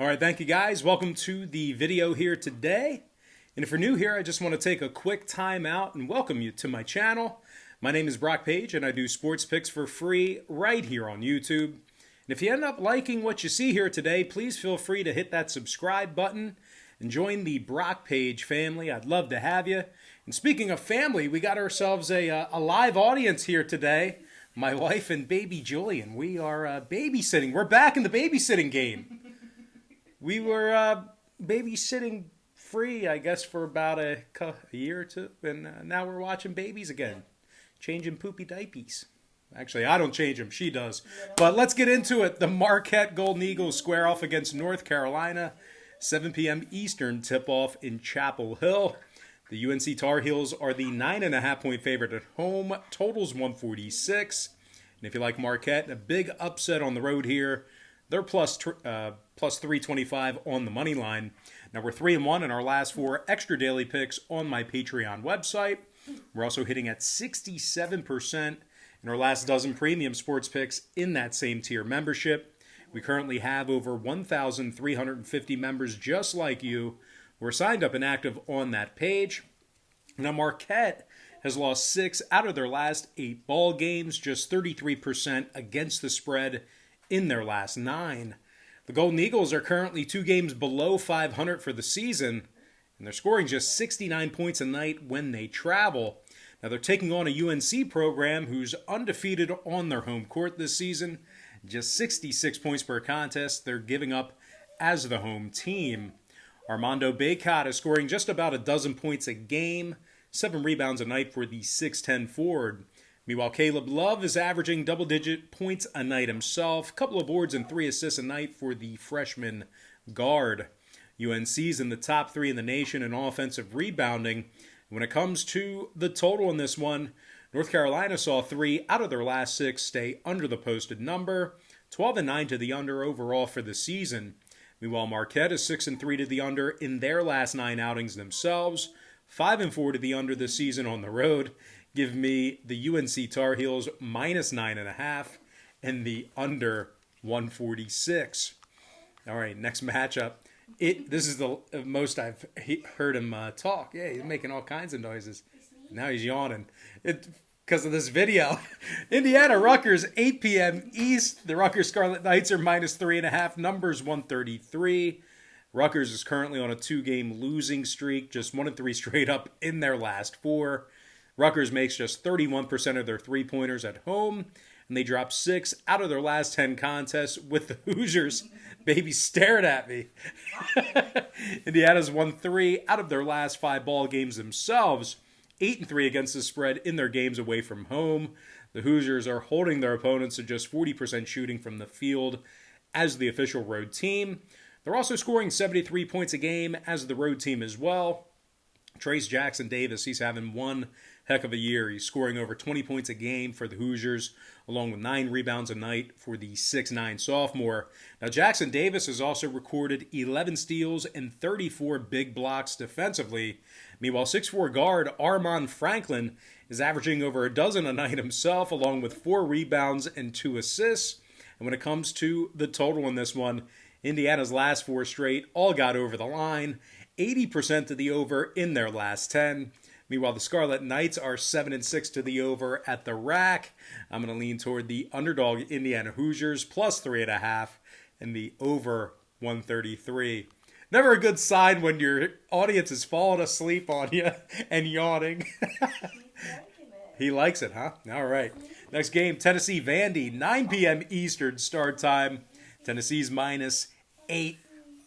All right, thank you guys. Welcome to the video here today. And if you're new here, I just want to take a quick time out and welcome you to my channel. My name is Brock Page and I do sports picks for free right here on YouTube. And if you end up liking what you see here today, please feel free to hit that subscribe button and join the Brock Page family. I'd love to have you. And speaking of family, we got ourselves a live audience here today. My wife and baby Julian. We are babysitting. We're back in the babysitting game. We were babysitting free, I guess, for about a year or two, and now we're watching babies again, changing poopy diapers. Actually, I don't change them, she does. But let's get into it. The Marquette Golden Eagles square off against North Carolina, 7 p.m. Eastern tip-off in Chapel Hill. The UNC Tar Heels are the 9.5-point favorite at home. Totals 146. And if you like Marquette, a big upset on the road here. They're plus 325 on the money line. Now we're 3-1 in our last 4 extra daily picks on my Patreon website. We're also hitting at 67% in our last dozen premium sports picks in that same tier membership. We currently have over 1,350 members just like you who are signed up and active on that page. Now Marquette has lost 6 out of their last 8 ball games, just 33% against the spread in their last 9. The Golden Eagles are currently 2 games below 500 for the season, and they're scoring just 69 points a night when they travel. Now they're taking on a UNC program who's undefeated on their home court this season, just 66 points per contest they're giving up as the home team. Armando Bacot is scoring just about a dozen points a game, 7 rebounds a night for the 6'10 forward. Meanwhile, Caleb Love is averaging double-digit points a night himself, a couple of boards and 3 assists a night for the freshman guard. UNC's in the top 3 in the nation in offensive rebounding. When it comes to the total in this one, North Carolina saw 3 out of their last 6 stay under the posted number, 12-9 to the under overall for the season. Meanwhile, Marquette is 6-3 to the under in their last 9 outings themselves, 5-4 to the under this season on the road. Give me the UNC Tar Heels minus 9.5 and the under 146. All right, next matchup. This is the most I've heard him talk. Yeah, he's making all kinds of noises. Now he's yawning. Because of this video. Indiana Rutgers, 8 p.m. East. The Rutgers Scarlet Knights are minus 3.5. Numbers 133. Rutgers is currently on a 2-game losing streak, just 1-3 straight up in their last 4. Rutgers makes just 31% of their three-pointers at home, and they dropped 6 out of their last 10 contests with the Hoosiers. Baby stared at me. Indiana's won 3 out of their last 5 ball games themselves, 8-3 against the spread in their games away from home. The Hoosiers are holding their opponents to just 40% shooting from the field as the official road team. They're also scoring 73 points a game as the road team as well. Trace Jackson Davis, he's having one heck of a year. He's scoring over 20 points a game for the Hoosiers, along with 9 rebounds a night for the 6'9 sophomore. Now, Jackson Davis has also recorded 11 steals and 34 big blocks defensively. Meanwhile, 6'4 guard Armon Franklin is averaging over a dozen a night himself, along with 4 rebounds and 2 assists. And when it comes to the total in this one, Indiana's last 4 straight all got over the line, 80% to the over in their last 10. Meanwhile, the Scarlet Knights are 7-6 to the over at the rack. I'm going to lean toward the underdog Indiana Hoosiers plus 3.5 and the over 133. Never a good sign when your audience is falling asleep on you and yawning. He likes it, huh? All right. Next game, Tennessee Vandy, 9 p.m. Eastern start time. Tennessee's minus 8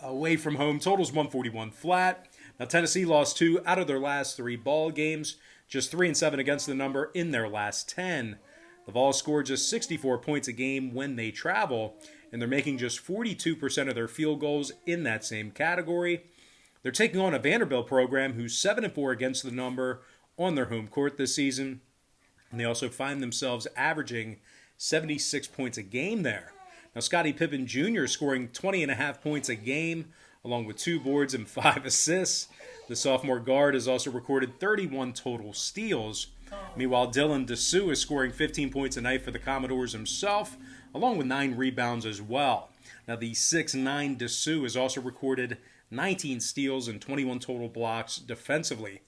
away from home. Totals 141 flat. Now, Tennessee lost 2 out of their last 3 ball games, just 3-7 against the number in their last 10. The Vols scored just 64 points a game when they travel, and they're making just 42% of their field goals in that same category. They're taking on a Vanderbilt program who's 7-4 against the number on their home court this season, and they also find themselves averaging 76 points a game there. Now, Scottie Pippen Jr. scoring 20.5 points a game, along with 2 boards and 5 assists. The sophomore guard has also recorded 31 total steals. Meanwhile, Dylan Dessou is scoring 15 points a night for the Commodores himself, along with 9 rebounds as well. Now, the 6'9" Dessous has also recorded 19 steals and 21 total blocks defensively.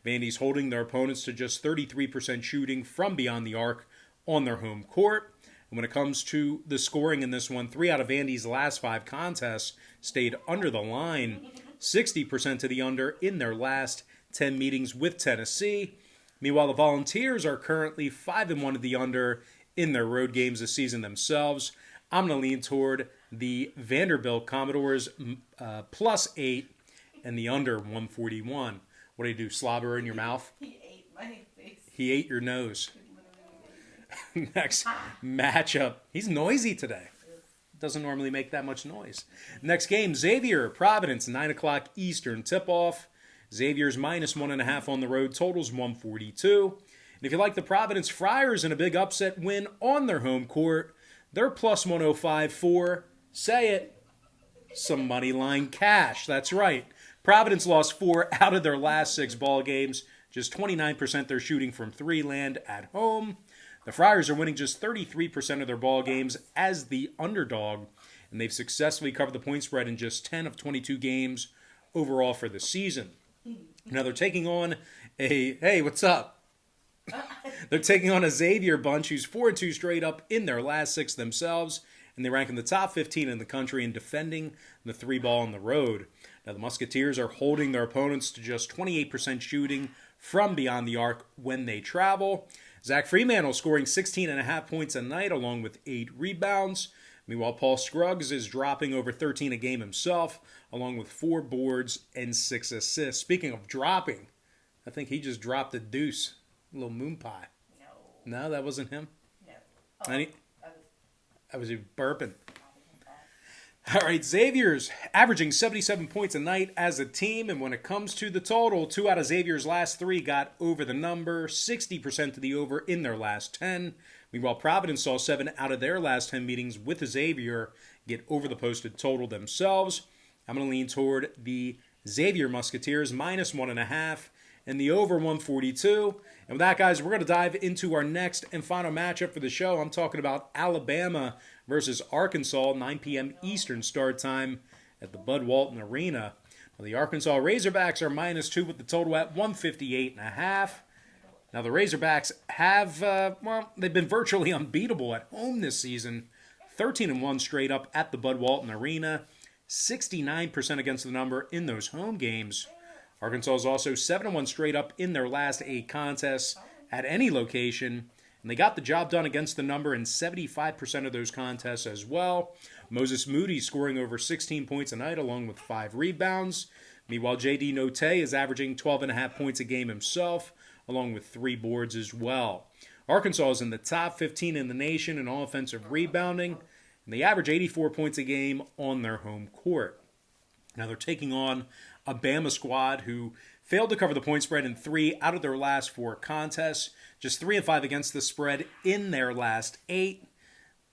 Vandy's holding their opponents to just 33% shooting from beyond the arc on their home court. And when it comes to the scoring in this one, 3 out of Vandy's last 5 contests stayed under the line, 60% to the under in their last 10 meetings with Tennessee. Meanwhile, the Volunteers are currently 5-1 to the under in their road games this season themselves. I'm going to lean toward the Vanderbilt Commodores +8 and the under 141. What do you do, slobber in your mouth? He ate my face. He ate your nose. Next matchup. He's noisy today. Doesn't normally make that much noise. Next game, Xavier, Providence, 9 o'clock Eastern tip-off. Xavier's -1.5 on the road, totals 142. And if you like the Providence Friars in a big upset win on their home court, they're +105 for, say it, some money line cash. That's right. Providence lost 4 out of their last 6 ball games. Just 29% they're shooting from 3 land at home. The Friars are winning just 33% of their ball games as the underdog, and they've successfully covered the point spread in just 10 of 22 games overall for the season. Now they're taking on hey, what's up? They're taking on a Xavier bunch who's 4-2 straight up in their last 6 themselves, and they rank in the top 15 in the country in defending the 3-ball on the road. Now the Musketeers are holding their opponents to just 28% shooting from beyond the arc when they travel. Zach Freemantle scoring 16.5 points a night along with 8 rebounds. Meanwhile, Paul Scruggs is dropping over 13 a game himself along with 4 boards and 6 assists. Speaking of dropping, I think he just dropped a deuce. A little moon pie. No, that wasn't him? No. Oh, I was burping. All right, Xavier's averaging 77 points a night as a team, and when it comes to the total, 2 out of Xavier's last 3 got over the number, 60% to the over in their last 10. Meanwhile, Providence saw 7 out of their last 10 meetings with the Xavier get over the posted total themselves. I'm going to lean toward the Xavier Musketeers -1.5 and the over 142. And with that, guys, we're going to dive into our next and final matchup for the show. I'm talking about Alabama versus Arkansas, 9 p.m. Eastern start time at the Bud Walton Arena. Well, the Arkansas Razorbacks are -2 with the total at 158.5. Now, the Razorbacks have, they've been virtually unbeatable at home this season. 13-1 straight up at the Bud Walton Arena. 69% against the number in those home games. Arkansas is also 7-1 straight up in their last 8 contests at any location. And they got the job done against the number in 75% of those contests as well. Moses Moody scoring over 16 points a night along with 5 rebounds. Meanwhile, J.D. Note is averaging 12.5 points a game himself, along with 3 boards as well. Arkansas is in the top 15 in the nation in offensive rebounding, and they average 84 points a game on their home court. Now they're taking on a Bama squad who failed to cover the point spread in 3 out of their last 4 contests, just 3-5 against the spread in their last 8.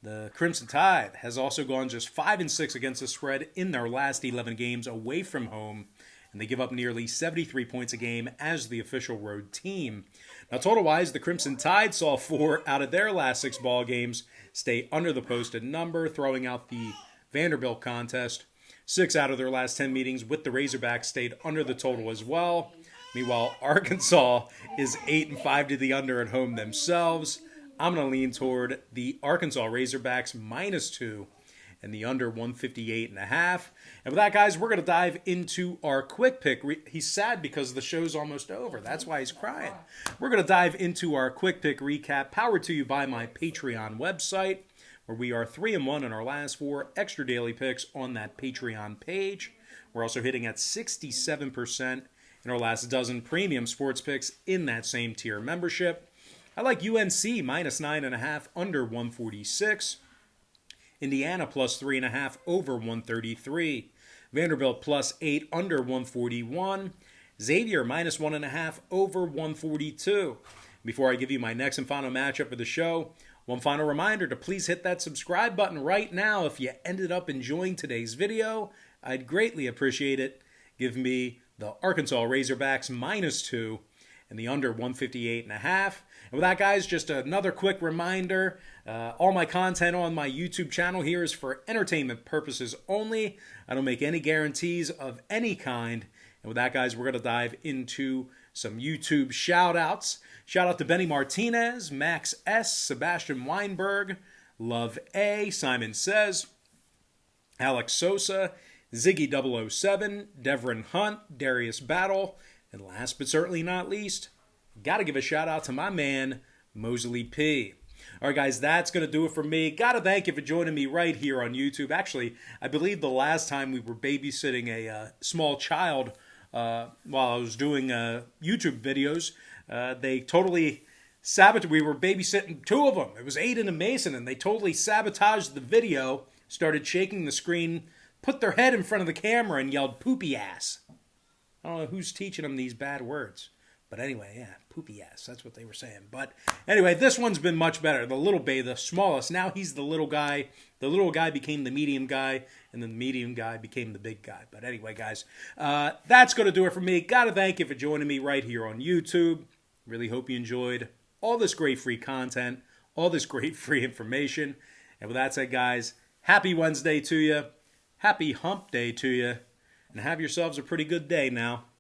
The Crimson Tide has also gone just 5-6 against the spread in their last 11 games away from home, and they give up nearly 73 points a game as the official road team. Now, total-wise, the Crimson Tide saw 4 out of their last 6 ball games stay under the posted number, throwing out the Vanderbilt contest. 6 out of their last 10 meetings with the Razorbacks stayed under the total as well. Meanwhile, Arkansas is 8-5 to the under at home themselves. I'm going to lean toward the Arkansas Razorbacks -2 and the under 158.5. And with that, guys, we're going to dive into our quick pick. He's sad because the show's almost over. That's why he's crying. We're going to dive into our quick pick recap, powered to you by my Patreon website, where we are 3-1 in our last 4 extra daily picks on that Patreon page. We're also hitting at 67% in our last dozen premium sports picks in that same tier membership. I like UNC -9.5 under 146. Indiana +3.5 over 133. Vanderbilt +8 under 141. Xavier -1.5 over 142. Before I give you my next and final matchup of the show, one final reminder to please hit that subscribe button right now if you ended up enjoying today's video. I'd greatly appreciate it. Give me the Arkansas Razorbacks -2 and the under 158.5. And with that, guys, just another quick reminder, all my content on my YouTube channel here is for entertainment purposes only. I don't make any guarantees of any kind. And with that, guys, we're going to dive into some YouTube shout-outs. Shout out to Benny Martinez, Max S., Sebastian Weinberg, Love A., Simon Says, Alex Sosa, Ziggy007, Devrin Hunt, Darius Battle, and last but certainly not least, got to give a shout out to my man, Mosley P. All right, guys, that's going to do it for me. Got to thank you for joining me right here on YouTube. Actually, I believe the last time we were babysitting a small child while I was doing YouTube videos, they totally sabotaged. We were babysitting two of them. It was Aiden and Mason, and they totally sabotaged the video, started shaking the screen, put their head in front of the camera, and yelled, "Poopy ass." I don't know who's teaching them these bad words. But anyway, yeah, poopy ass. That's what they were saying. But anyway, this one's been much better. The little baby, the smallest, now he's the little guy. The little guy became the medium guy, and then the medium guy became the big guy. But anyway, guys, that's going to do it for me. Got to thank you for joining me right here on YouTube. Really hope you enjoyed all this great free content, all this great free information. And with that said, guys, happy Wednesday to you. Happy hump day to you. And have yourselves a pretty good day now.